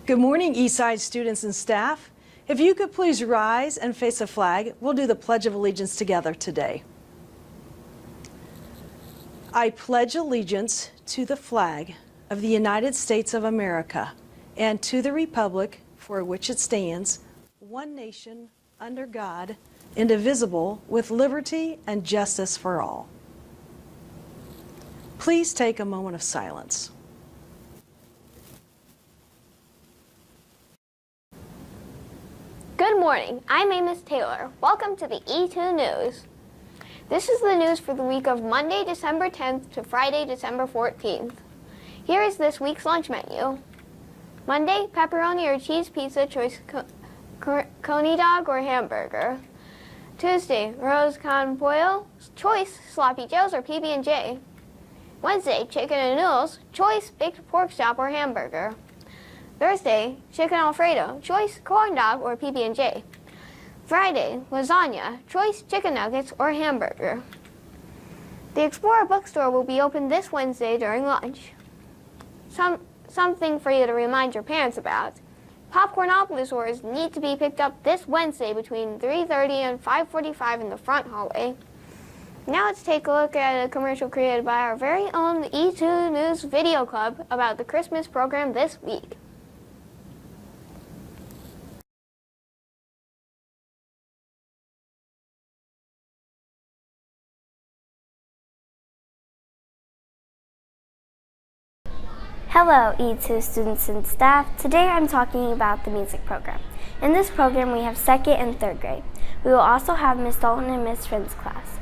Good morning, Eastside students and staff. If you could please rise and face a flag, we'll do the Pledge of Allegiance together today. I pledge allegiance to the flag of the United States of America and to the republic for which it stands, one nation, under God, indivisible, with liberty and justice for all. Please take a moment of silence. Good morning, I'm Amos Taylor. Welcome to the E2 News. This is the news for the week of Monday, December 10th to Friday, December 14th. Here is this week's lunch menu. Monday, pepperoni or cheese pizza, choice coney dog or hamburger. Tuesday, rose con pollo, choice sloppy joes or PB&J. Wednesday, chicken and noodles, choice baked pork chop or hamburger. Thursday, chicken Alfredo, choice corn dog or PB&J. Friday, lasagna, choice chicken nuggets or hamburger. The Explorer bookstore will be open this Wednesday during lunch. Something for you to remind your parents about. Popcornopolis need to be picked up this Wednesday between 3:30 and 5:45 in the front hallway. Now let's take a look at a commercial created by our very own E2 News Video Club about the Christmas program this week. Hello, E2 students and staff. Today I'm talking about the music program. In this program we have 2nd and 3rd grade. We will also have Miss Dalton and Miss Friend's class.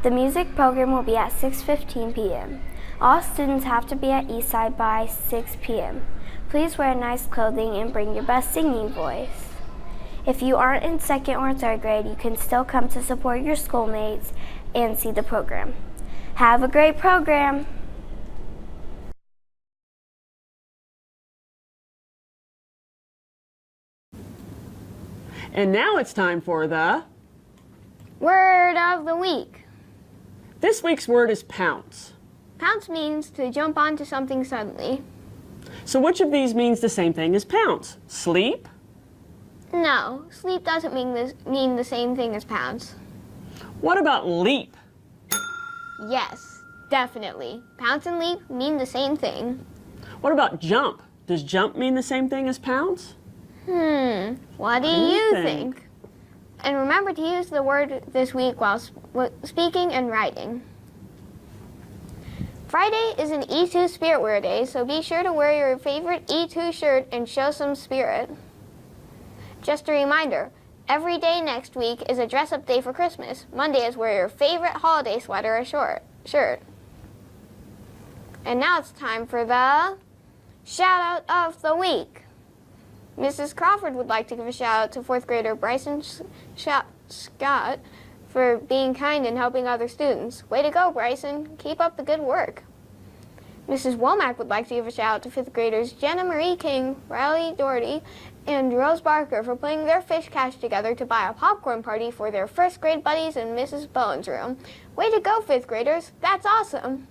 The music program will be at 6:15 p.m. All students have to be at Eastside by 6 p.m. Please wear nice clothing and bring your best singing voice. If you aren't in 2nd or 3rd grade, you can still come to support your schoolmates and see the program. Have a great program! And now it's time for the Word of the week. This week's word is pounce. Pounce means to jump onto something suddenly. So which of these means the same thing as pounce? Sleep? No, sleep doesn't mean the same thing as pounce. What about leap? Yes, definitely. Pounce and leap mean the same thing. What about jump? Does jump mean the same thing as pounce? What do you think? And remember to use the word this week while speaking and writing. Friday is an E2 Spirit Wear Day, so be sure to wear your favorite E2 shirt and show some spirit. Just a reminder, every day next week is a dress-up day for Christmas. Monday is wear your favorite holiday sweater or shirt. And now it's time for the shout-out of the week. Mrs. Crawford would like to give a shout-out to 4th grader Bryson Scott for being kind and helping other students. Way to go, Bryson. Keep up the good work. Mrs. Womack would like to give a shout-out to 5th graders Jenna Marie King, Riley Doherty, and Rose Barker for putting their fish cash together to buy a popcorn party for their 1st grade buddies in Mrs. Bowen's room. Way to go, 5th graders. That's awesome.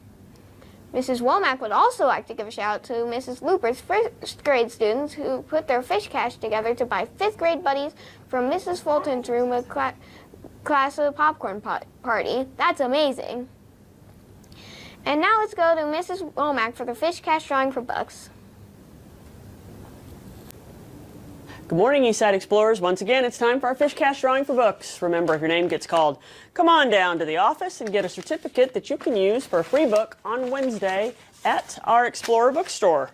Mrs. Womack would also like to give a shout out to Mrs. Looper's 1st grade students who put their fish cash together to buy 5th grade buddies from Mrs. Fulton's room a class of popcorn party. That's amazing. And now let's go to Mrs. Womack for the fish cash drawing for books. Good morning, Eastside Explorers. Once again, it's time for our fish cash drawing for books. Remember, if your name gets called, come on down to the office and get a certificate that you can use for a free book on Wednesday at our Explorer bookstore.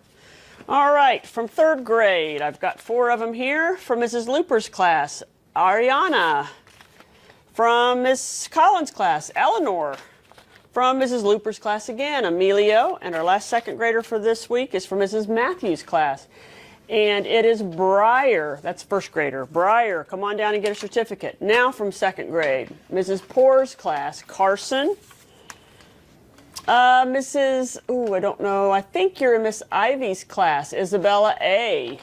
All right, from 3rd grade, I've got 4 of them here. From Mrs. Looper's class, Ariana. From Miss Collins' class, Eleanor. From Mrs. Looper's class again, Emilio. And our last 2nd grader for this week is from Mrs. Matthews' class. And it is Breyer. That's 1st grader. Breyer, come on down and get a certificate. Now from 2nd grade, Mrs. Poor's class, Carson. I don't know. I think you're in Miss Ivy's class, Isabella A.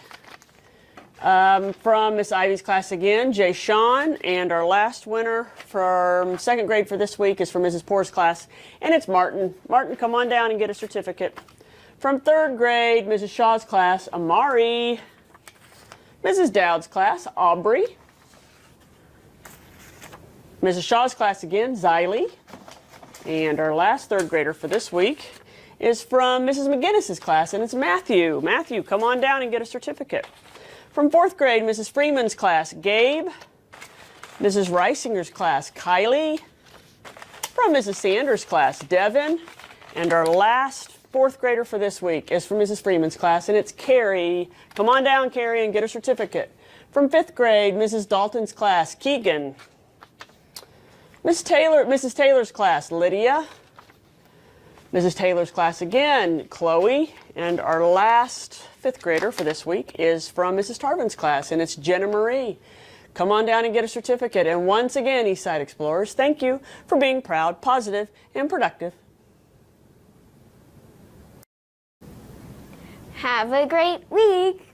From Miss Ivy's class again, Jay Sean. And our last winner from 2nd grade for this week is from Mrs. Poor's class, and it's Martin. Martin, come on down and get a certificate. From 3rd grade, Mrs. Shaw's class, Amari. Mrs. Dowd's class, Aubrey. Mrs. Shaw's class again, Xylee. And our last third grader for this week is from Mrs. McGinnis's class, and it's Matthew. Matthew, come on down and get a certificate. From fourth grade, Mrs. Freeman's class, Gabe. Mrs. Reisinger's class, Kylie. From Mrs. Sanders' class, Devin. And our last fourth grader for this week is from Mrs. Freeman's class, and it's Carrie. Come on down, Carrie, and get a certificate. From fifth grade, Mrs. Dalton's class, Keegan. Mrs. Taylor's class, Lydia. Mrs. Taylor's class again, Chloe. And our last fifth grader for this week is from Mrs. Tarvin's class, and it's Jenna Marie. Come on down and get a certificate. And once again, Eastside Explorers, thank you for being proud, positive, and productive. Have a great week.